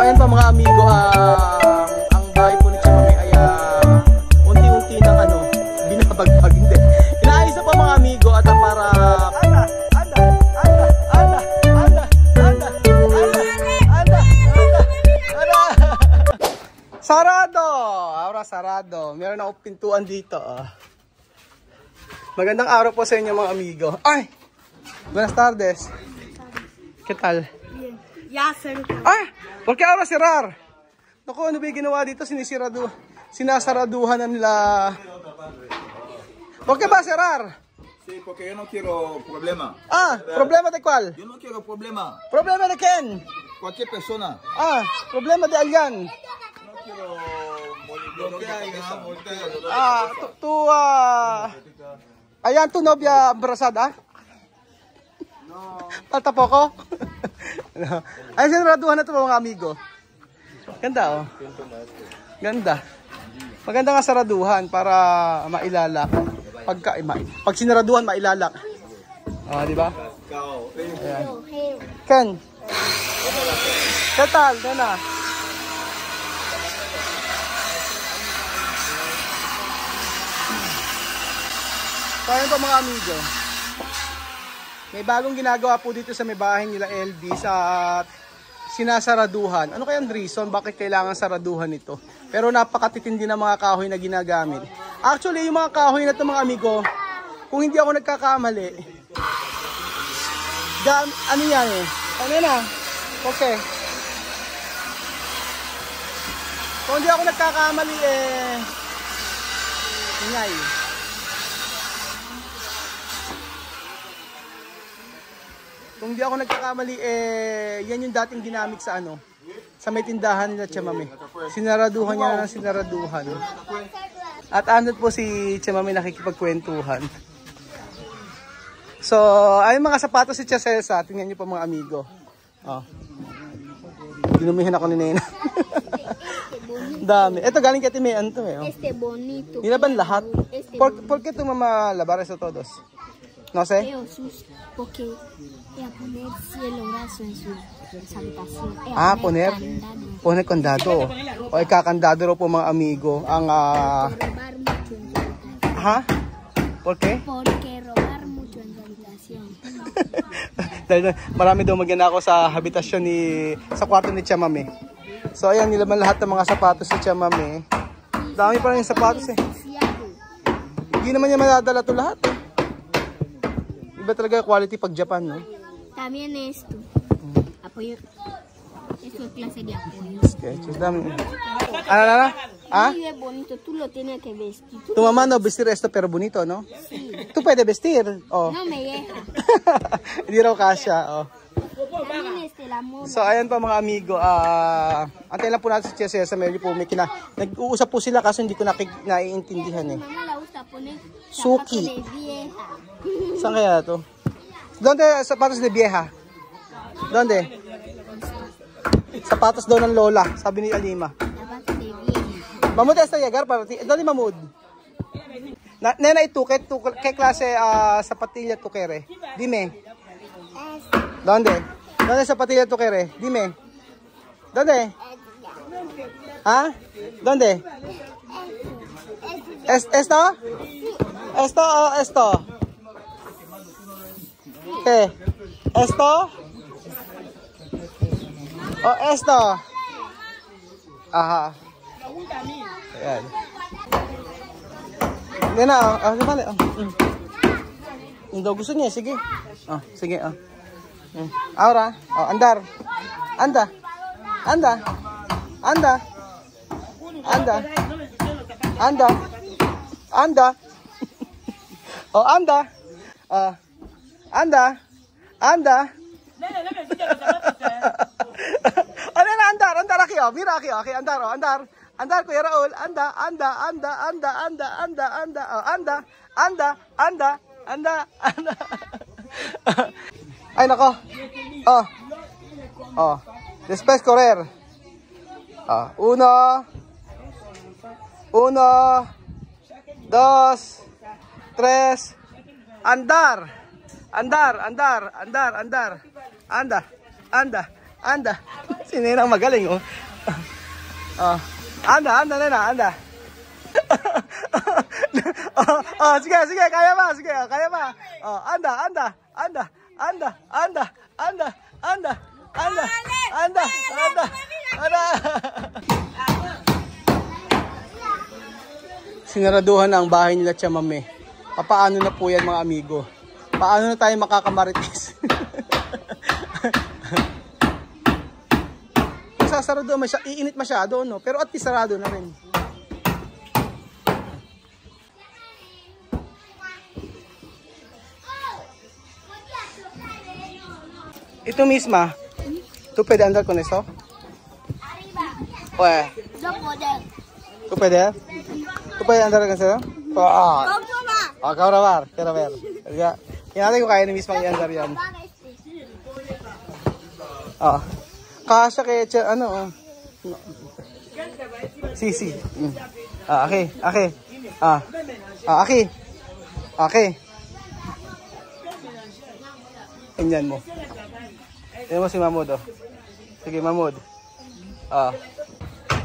ayan pa mga amigo, ang bahay po ni Chamame ay unti-unti ng binabagbag. Hindi. Inaayos na pa mga amigo at para sarado! Ahora sarado. Meron akong pintuan dito. Magandang araw po sa inyo mga amigo. Ay! Buenas tardes. ¿Qué tal? Bien. Ya cerco. Ah! ¿Por qué ahora cerrar? Naku, ano ba yung ginawa dito? Sinasaraduhan na nila. ¿Por qué va a cerrar? Sí, porque yo no quiero problema. Ah, ¿problema de cuál? Yo no quiero problema. ¿Problema de quién? Cualquier persona. Ah, problema de alguien. No quiero lo que hay, Ayan, tu novia abrazada? No. Falta poco? No. Ay, sinaraduhan na ito mga amigo. Ganda, oh. Ganda. Maganda nga saraduhan para mailalak. Pag sinaraduhan, mailalak. Oh, di ba? Ayan. Ken. Ketal, Nena. So, ayun po mga amigo. May bagong ginagawa po dito sa may bahay nila LD sa sinasaraduhan. Ano kayang reason? Bakit kailangan saraduhan ito? Pero napakatitindi ng mga kahoy na ginagamit. Actually, yung mga kahoy na ito mga amigo, kung hindi ako nagkakamali, ano yan eh? Ano na? Okay. Kung hindi ako nagkakamali ingay. Kung di ako nagkakamali, yan yung dating ginamit sa sa may tindahan nila Chamame. Sinaraduhan niya ng sinaraduhan. At andun po si Chamame nakikipagkwentuhan. So, ay mga sapatos si Chasesa. Tingnan niyo po mga amigo. Oh. Dinumihan ako ni Nena. Dami. Ito galing kay Timean to eh. Oh. Este bonito. Nilaban lahat. ¿Por qué tu mamá lavar eso todos? No sé. Porque a poner cielo raso en su habitación. Poner kandado. O ikakandado raw po mga amigo. Ang ha? ¿Por qué? Porque robar mucho en su habitación. Dahil marami daw magnanakaw sa habitasyon sa kwarto ni Chamame. So ayan, nilaban lahat ng mga sapatos ni Chamame. Dami pa rin yung sapatos eh. Hindi naman niya madadala to lahat eh. Iba talaga quality pag Japan, no? También esto. Apoyo. Esto es clase de apoyo. Sketches, dami. Ano? ¿Ah? Sí, es bonito. Tú lo tienes que vestir. Tu mamá no vestir esto pero bonito, no? Sí. Tú puedes vestir. Oh. No me deja. Hindi raw kasya. Oh. También la moda. So, ayan pa mga amigo. Antay lang po natin si Chesesa. Meron po nag-uusap po sila kasi hindi ko naiintindihan eh. Mamá la gusta poner Suki. zapatos de vieja. Saan kaya to? ¿Dónde sapatos de vieja? ¿Dónde? Sapatos daw ng lola, sabi ni Alima. Zapatos de vieja. Mamud hasta llegar para ti. ¿Dónde mamud? Nena, ¿y tú qué clase zapatilla tú quieres? Dime. ¿Dónde? ¿Dónde zapatilla tú quieres? Dime. ¿Dónde? ¿Ah? ¿Dónde? ¿Esto? ¿Esto o esto? ¿Qué? ¿Esto? ¿O esto? Aha. Ayan. Nena, vale. Hindi gusto niya, sige. Sige. Ahora, andar. Anda. Anda. Anda. Anda. Anda. Anda. Anda. Anda. Anda. Andar aquí, mira aquí, andar. Andar, Kuya Raul. Anda. Ay, nako. Después correr. Uno, dos, tres. Andar. Anda. Si Nenang magaling, oh. Anda, Nena. Sige, kaya ba? Anda. Sinaraduhan na ang bahay nila Chamame. Paano na po yan mga amigo? Paano na tayo makakamarites? Sasarado, iinit masyado, no? Pero at least sarado na rin. Ito misma. ¿Tú puedes andar con eso? Pues. No poder. ¿Tú puedes? ¿Tú puedes andar con eso? Ikaw rabar. Quiero ver. Yan natin kung kaya ni misma i-andar yan. Kasha kaya ano. Sí. Okay. Tingnan mo. Tingnan mo si Mahmoud, oh. Sige, Mahmoud.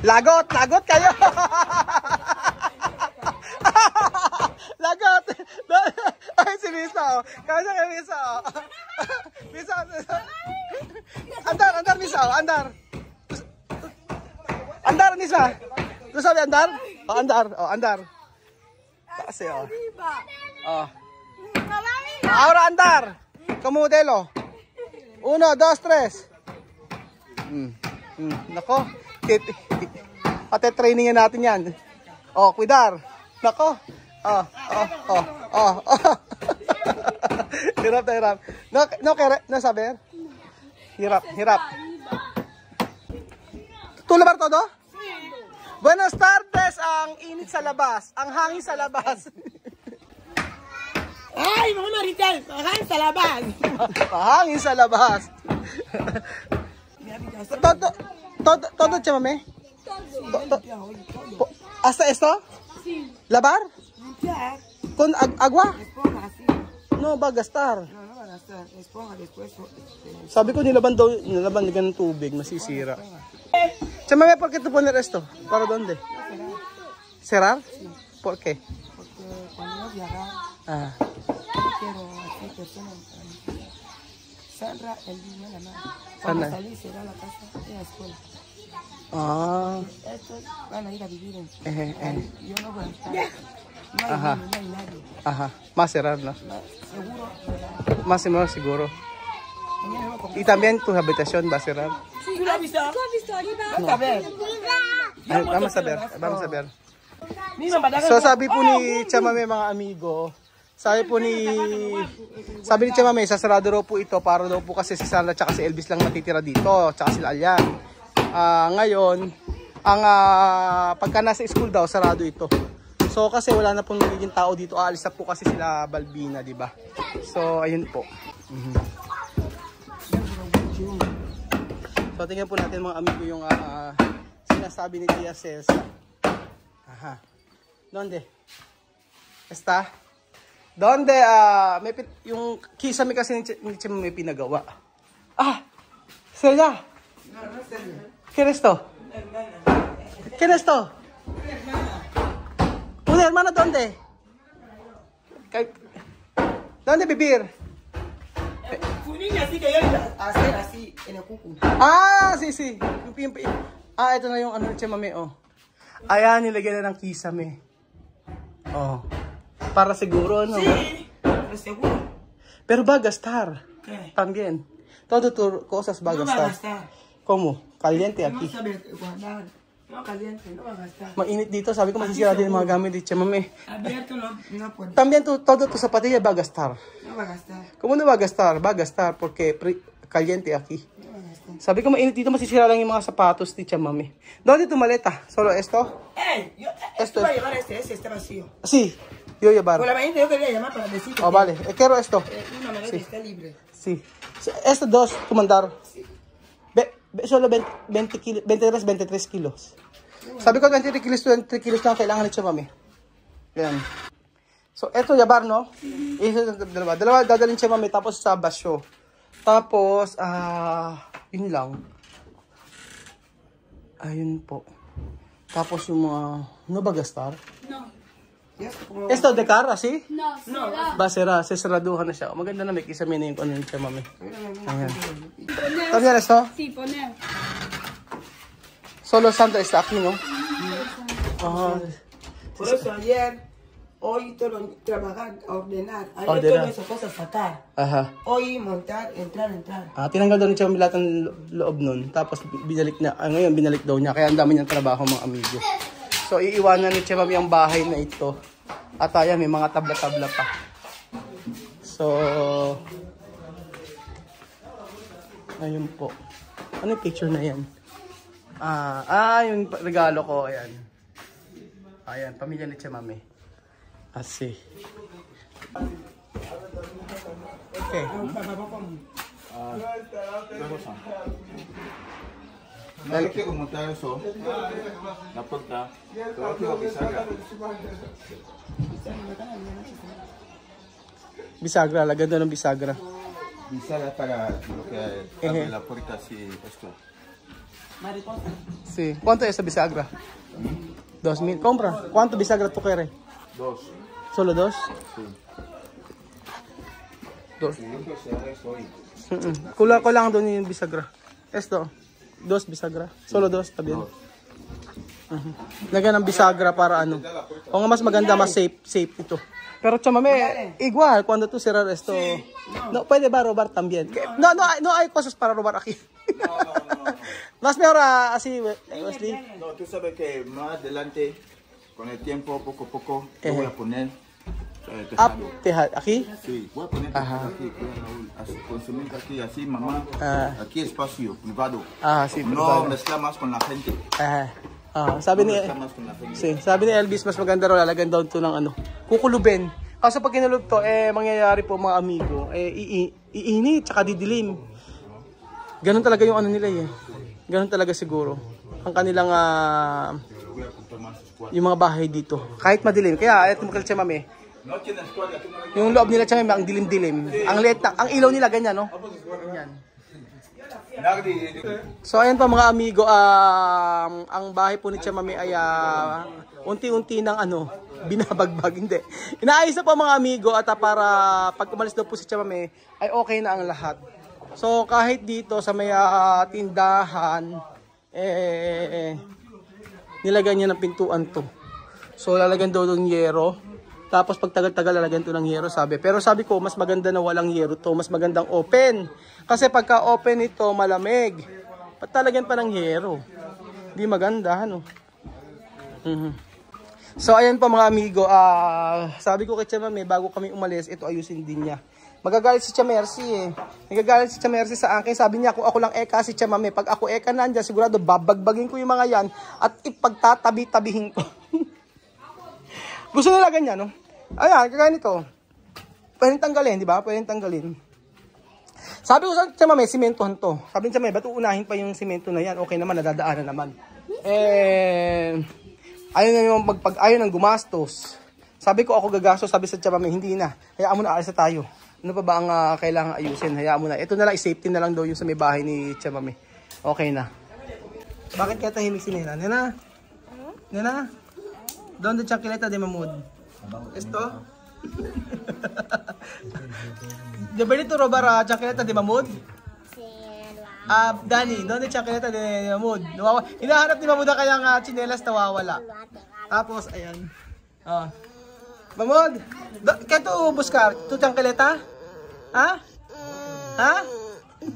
Lagot kayo. Lagot. Ay, si Misa, oh. Kaya kay Misa, oh. Misa. Andar, Misa, oh. Andar, Misa. Gusto sabi andar? Andar. Kasi, oh. Ahora andar. Como modelo. 1, 2, 3. Nako. Training natin yan. Cuidar. Nako. Hirap. No saber. Hirap. Tulabar todo? Buenas tardes. Ang init sa labas. Ang hangin sa labas. Ay, mga Maritel, mahangin sa labas. Mahangin sa labas. Todo, Chamame? ¿Hasta esto? Sí. ¿Lavar? Limpiar. ¿Con agua? Esponja, sí. No, va a gastar. No va a gastar. Esponja después. Sabi ko nilaban ng tubig, masisira. Chamame, ¿por qué tú poner esto? ¿Para dónde? ¿Cerrar? Sí. ¿Por qué? Porque cuando yo viajar, quiero así personas. Sandra, el niño, la madre. Cuando salí, será la casa y la escuela. Estos van a ir a vivir en yo no voy a estar. No hay nadie. Más cerrar, ¿no? Seguro. Más seguro. Y también tu habitación va a cerrar. Sí, ¿tú lo has visto? ¿Tú has visto arriba? Vamos a ver. So sabi po ni Chamame mga amigo, sabi ni Chamame, sasarado raw po ito para daw po kasi si Sandra at si Elvis lang matitira dito, tsaka sila Alyan. Ngayon, pagka nasa school daw, sarado ito. So kasi wala na pong magiging tao dito, aalis na po kasi sila Balbina, di ba? So ayun po. So tingnan po natin mga amigo yung sinasabi ni Tia Cesa. ¿Dónde? ¿Está? ¿Dónde? Yung kisame kasi ni Chema may pinagawa. Celia. ¿Quién es esto? ¿Quién es esto? ¿Una hermana dónde? ¿Dónde vivir? Su niña sí que yo hacer así en el cucu. Sí. Ito na yung ano ni Chema may, Ayan, nilagyan na ng kisame. Para seguro, no? Sí, pero seguro. Pero va a gastar. ¿Qué? También. Todo tus cosas va a No va gastar. a gastar. ¿Cómo? Caliente aquí. No sabe guardar. No caliente, no va a gastar. Mainit dito. Sabi ko masisira din yung mga gamit ni Chamame. Abierto no puede. También todo tus zapatillas va a gastar. No va a gastar. ¿Cómo no va a gastar? Va a gastar porque caliente aquí. No va a gastar. Sabi ko mainit dito, masisira lang yung mga sapatos ni Chamame. ¿Dónde tu maleta? ¿Solo esto? Esto va a llevar ese está vacío. Sí, yo llevar. Por la mañana yo quería llamar para decir que Vale, quiero esto. una maleta está libre. Sí. Estos dos, tu mandar. Solo 20 kilos, 23 kilos. Sabi ko 23 kilos lang kailangan ni Chamame. Yan. So, eto yabar, no? Dalawa dadalhin Chamame tapos sa basyo. Tapos, yun lang. Ayun po. Tapos yung mga, no ba gastar? No. Yes, Esto de car, así? No, será. Basera, sesraduhan na siya. Maganda na may kisame na yung ano yun siya, mami. Ayan. También esto? Sí, poner. Solo Sandra está aquí, ¿no? Ajá. Por eso ayer, hoy todo trabajar, ordenar. Ayer Ordenar. todo eso, cosas sacar. Aha. Hoy montar, entrar. Tinanggal daw ni Chama lahat ng loob nun. Tapos binalik na, ngayon binalik daw niya. Kaya ang dami niyang trabaho mga amigo. So iiwanan ni Chama yung bahay na ito. At ayan, may mga tabla-tabla pa. So, ayun po. Ano yung picture na yan? Yung regalo ko, ayan. Ayan, pamilya ni Chamame. Asi. Okay. No hay que montar eso. La puerta. Pero quiero que salga. Bisagra, lagyan doon ng bisagra. Bisagra para lo que abre la puerta así esto. Mariposa. Sí. ¿Cuánto es esa bisagra? 2,000. Compra. ¿Cuánto bisagra tú quieres? 2. ¿Solo 2? Sí. 2. Si yo quiero cerrar eso hoy. Kulang doon yung bisagra. Esto. 2 bisagra. Solo 2, está bien. Lagyan ng bisagra para ano. O nga mas maganda, mas safe ito. Pero chamame, igual, cuando tú cerrar esto, no, puede ba robar también. No hay cosas para robar aquí. Más mejor así, Wesley. No, tú sabes que más adelante, con el tiempo, poco a poco, yo voy a poner tejado. Tejado, aquí? Sí, voy a poner tejado aquí, Raúl. Así, con cemento aquí, así, mamá. Aquí espacio privado. Sí, no privado. mezclar más con la gente. Sabi No ni mezclar más con la gente. sabi ni Elvis, mas maganda raw lalagyan daw ito ng ano, kukulubin. Kasi pag kinulub to, mangyayari po mga amigo, iinit, tsaka didilim. Ganun talaga yung ano nila Ganun talaga siguro. Ang kanilang, yung mga bahay dito. Kahit madilim. Kaya, ito makal Chamame, yung loob nila Chamame, ang dilim-dilim. Ang liit na, ang ilaw nila ganyan, no? Ganyan. So ayan pa mga amigo, ang bahay po ni Chamame ay unti-unti ng binabagbag, hindi. Inaayos na po mga amigo at para pag umalis daw po si Chamame ay okay na ang lahat. So kahit dito sa may tindahan, nilagyan niya ng pintuan to. So lalagyan daw ng yero. Tapos pag tagal-tagal lalagyan to ng yero, sabi. Pero sabi ko, mas maganda na walang yero to. Mas magandang open. Kasi pagka open ito, malamig. Ba't talagyan pa ng yero? Hindi maganda, ano? So ayan po mga amigo. Sabi ko kay Chamame, bago kami umalis, ito ayusin din niya. Magagalit si Chamercy Nagagalit si Chamercy sa akin. Sabi niya, kung ako lang eka si Chamame, pag ako eka nandyan, sigurado babagbagin ko yung mga yan at ipagtatabi-tabihin ko. Gusto nila ganyan, no? Ayan, kagaya nito. Pwedeng tanggalin, di ba? Pwedeng tanggalin. Sabi ko sa Chamame, simentohan to. Sabi ni Chamame, ba't uunahin pa yung simento na yan? Okay naman, nadadaanan naman. Ayaw na yung ayaw ng gumastos. Sabi ko ako gagastos, sabi sa Chamame, hindi na. Hayaan mo na, alis na tayo. Ano pa ba ang kailangan ayusin? Hayaan mo na. Ito na lang, safety na lang daw yung sa may bahay ni Chamame. Okay na. Bakit kaya tahimik si Nena? Nena? Nena? ¿Dónde chancleta de mamud? ¿Esto? ¿De bonito robar a chancleta de mamud? Dani, ¿dónde chancleta de mamud? Hinahanap ni mamud ang kanyang tsinelas nawawala. Tapos, ayan. Mamud, kaya ito buscar? ¿Tu chancleta? Ha? Ha?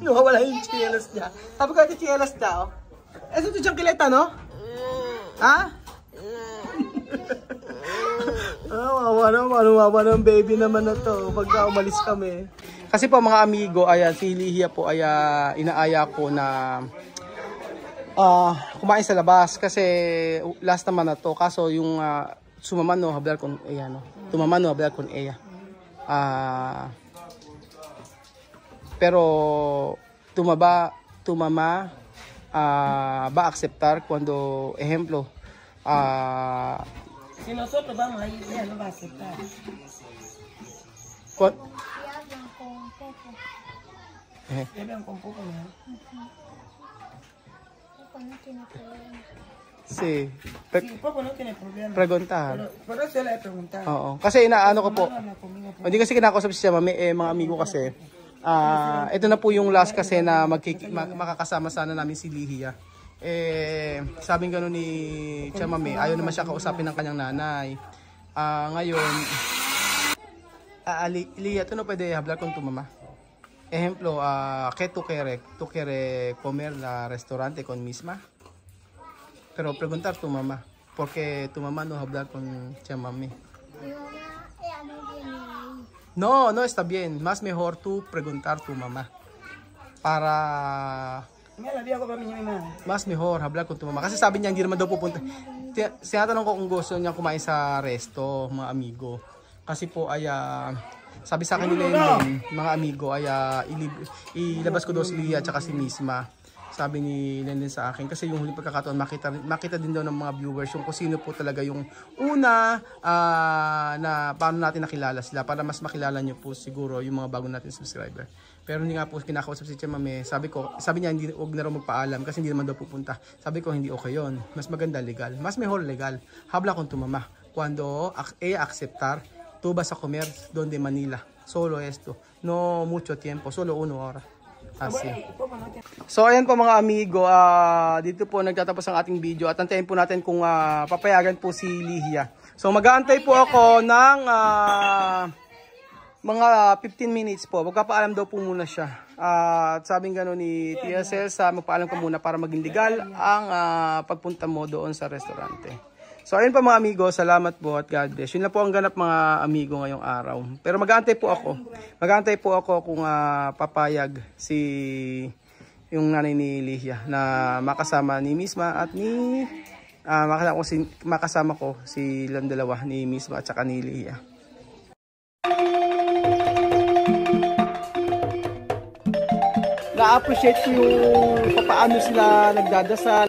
Nawawala yung tsinelas niya. Sabi ko ito tsinelas niya, Ito tu chancleta, no? Ha? Wawa ng baby naman na to pagka umalis kami. Kasi po mga amigo, ayan, si Lihia po ay inaaya ko na kumain sa labas kasi last naman na to. Kaso yung sumama no, hablar con ella, no? Tumama no, hablar con ella. Pero tumama va a aceptar cuando, ejemplo, Si nosotros vamos a ir, ella no va a aceptar. Hablan con poco. Hablan con poco, ¿no? no tiene problema. Si, Si Papa no tiene problema. preguntahan. Pero eso le he preguntado. Oo. Kasi inaano ko po. Habla conmigo, po. Hindi kasi kinakausap siya mami, mga amigo kasi. Ito na po yung last kasi na makakasama sana namin si Lihia. Sabing gano'n ni Tia Mami, ayaw naman siya kausapin ng kanyang nanay. Ngayon, Lihia, ito na pwede hablar con tu mamá. Ejemplo, ¿qué tú quieres comer la restaurante con misma? Pero preguntar tu mamá, porque tu mamá no hablar con Tia Mami. Mi mamá, ella no viene ahí. No, no está bien. Más mejor tú preguntar tu mamá. Para Mira, la vieja con mi mamá. mas mejor hablar con tu mamá. Kasi sabi niya hindi naman daw pupunta. Sinatanong ko kung gusto niya kumain sa resto, mga amigo. Kasi po ay sabi sa akin nila yun, mga amigo ay ilabas ko daw si Lihia at saka si Misma. Sabi ni Lenlen sa akin kasi yung huling pagkakataon makita din daw ng mga viewers yung kung sino po talaga yung una na paano natin nakilala sila para mas makilala nyo po siguro yung mga bago natin subscriber. Pero hindi nga po kinakausap si Tia Mami. Sabi niya hindi wag na raw magpaalam kasi hindi naman daw pupunta. Sabi ko hindi okay yon. Mas maganda legal. Mas mejor legal. Habla con tu mamá. Cuando ella aceptar, tú vas a comer donde Manila. Solo esto. No mucho tiempo. Solo 1 hora. Así. So ayan po mga amigo, dito po nagtatapos ang ating video at antayin po natin kung papayagan po si Lihia. So mag-aantay po ako ng mga 15 minutes po. Magpapaalam daw po muna siya. At sabing gano'n ni Tia Celsa, magpaalam ka muna para maging legal ang pagpunta mo doon sa restaurante. So ayun pa mga amigo, salamat po at God bless. Yun na po ang ganap mga amigo ngayong araw. Pero mag-aantay po ako. Mag-aantay po ako kung papayag si yung nanay ni Lihia na makasama ni Misma at ni makasama ko si ilang dalawa ni Misma at saka ni Lihia. Na-appreciate ko yung paano sila nagdadasal.